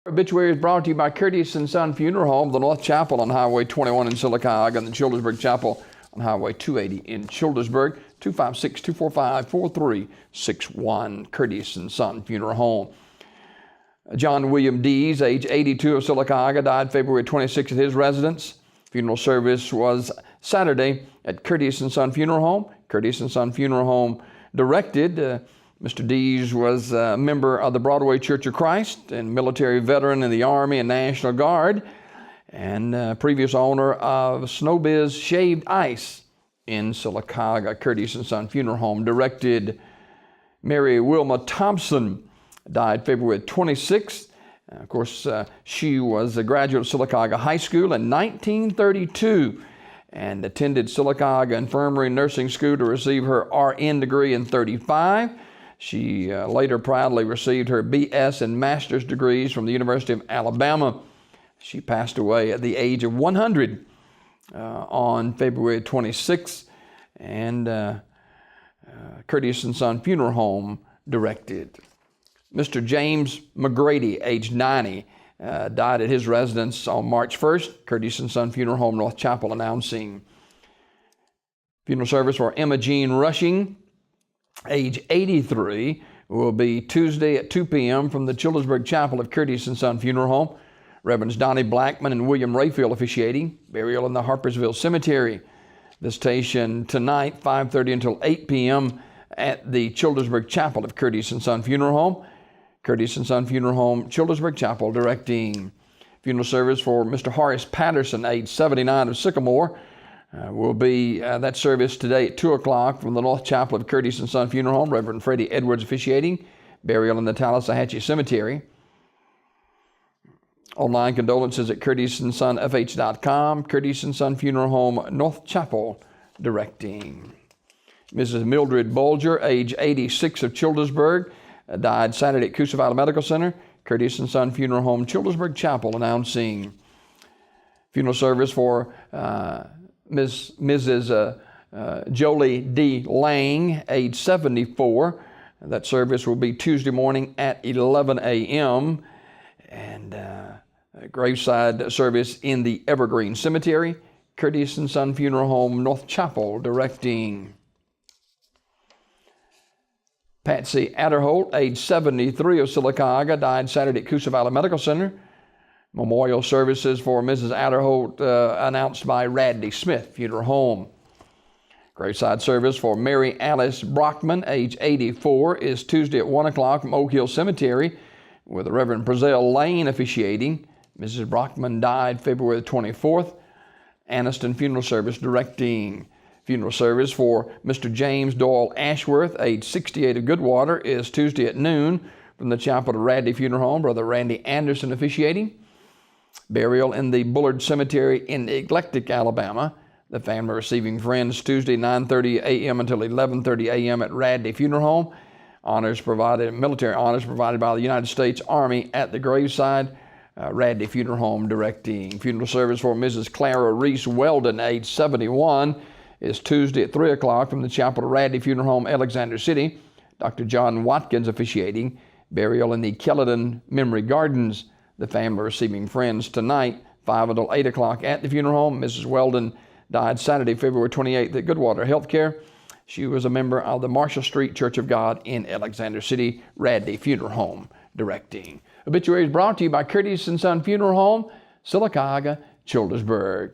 Obituary is brought to you by Curtis & Son Funeral Home, the North Chapel on Highway 21 in SYLACAUGA, and the Childersburg Chapel on Highway 280 in Childersburg, 256-245-4361, Curtis & Son Funeral Home. John William DEES, age 82 of SYLACAUGA, died February 26 at his residence. Funeral service was Saturday at Curtis & Son Funeral Home. Curtis & Son Funeral Home directed. Mr. Dees was a member of the Broadway Church of Christ and military veteran in the Army and National Guard, and previous owner of Snowbiz Shaved Ice in SYLACAUGA. Curtis & Son Funeral Home directed. Mary Wilma Thompson died February 26th. Of course, she was a graduate of SYLACAUGA High School in 1932 and attended SYLACAUGA Infirmary Nursing School to receive her RN degree in 1935. She later proudly received her BS and master's degrees from the University of Alabama. She passed away at the age of 100 on February 26th, and Curtis & Son Funeral Home directed. Mr. James McGrady, age 90, died at his residence on March 1st. Curtis & Son Funeral Home, North Chapel, announcing funeral service for Emma Jean Rushing, age 83, will be Tuesday at 2 p.m. from the Childersburg Chapel of Curtis & Son Funeral Home. Reverends Donnie Blackman and William Rayfield officiating. Burial in the Harpersville Cemetery. Visitation tonight, 5:30 until 8 p.m. at the Childersburg Chapel of Curtis & Son Funeral Home. Curtis & Son Funeral Home, Childersburg Chapel, directing. Funeral service for Mr. Horace Patterson, age 79 of Sycamore, will be that service today at 2 o'clock from the North Chapel of Curtis & Son Funeral Home. Reverend Freddie Edwards officiating. Burial in the Tallahatchie Cemetery. Online condolences at curtisonfh.com. Curtis & Son Funeral Home, North Chapel, directing. Mrs. Mildred Bulger, age 86 of Childersburg, died Saturday at Coosa Valley Medical Center. Curtis & Son Funeral Home, Childersburg Chapel, announcing funeral service for Mrs. JOYLE D. Lang, age 74. That service will be Tuesday morning at 11 a.m. and graveside service in the Evergreen Cemetery. Curtis & Son Funeral Home, North Chapel, directing. Patsy ADERHOLT, age 73 of SYLACAUGA, died Saturday at Coosa Valley Medical Center. Memorial services for Mrs. ADERHOLT announced by Radley Smith Funeral Home. Graveside service for Mary Alice Brockman, age 84, is Tuesday at 1 o'clock from Oak Hill Cemetery, with the Reverend Brazil Lane officiating. Mrs. Brockman died February 24th. Anniston Funeral Service directing. Funeral service for Mr. James Doyle Ashworth, age 68 of Goodwater, is Tuesday at noon from the Chapel of Radley Funeral Home. Brother Randy Anderson officiating. Burial in the Bullard Cemetery in Eclectic, Alabama. The family receiving friends Tuesday 9:30 a.m. until 11:30 a.m. at Radley Funeral Home. Military honors provided by the United States Army at the graveside. Radley Funeral Home directing. Funeral service for Mrs. CLARA REESE WELDON, age 71, is Tuesday at 3 o'clock from the Chapel of Radley Funeral Home, Alexander City. Dr. John Watkins officiating. Burial in the Kelladon Memory Gardens. The family receiving friends tonight, 5 until 8 o'clock at the funeral home. Mrs. Weldon died Saturday, February 28th at Goodwater Healthcare. She was a member of the Marshall Street Church of God in Alexander City. Radley Funeral Home directing. Obituaries brought to you by Curtis & Son Funeral Home, SYLACAUGA, Childersburg.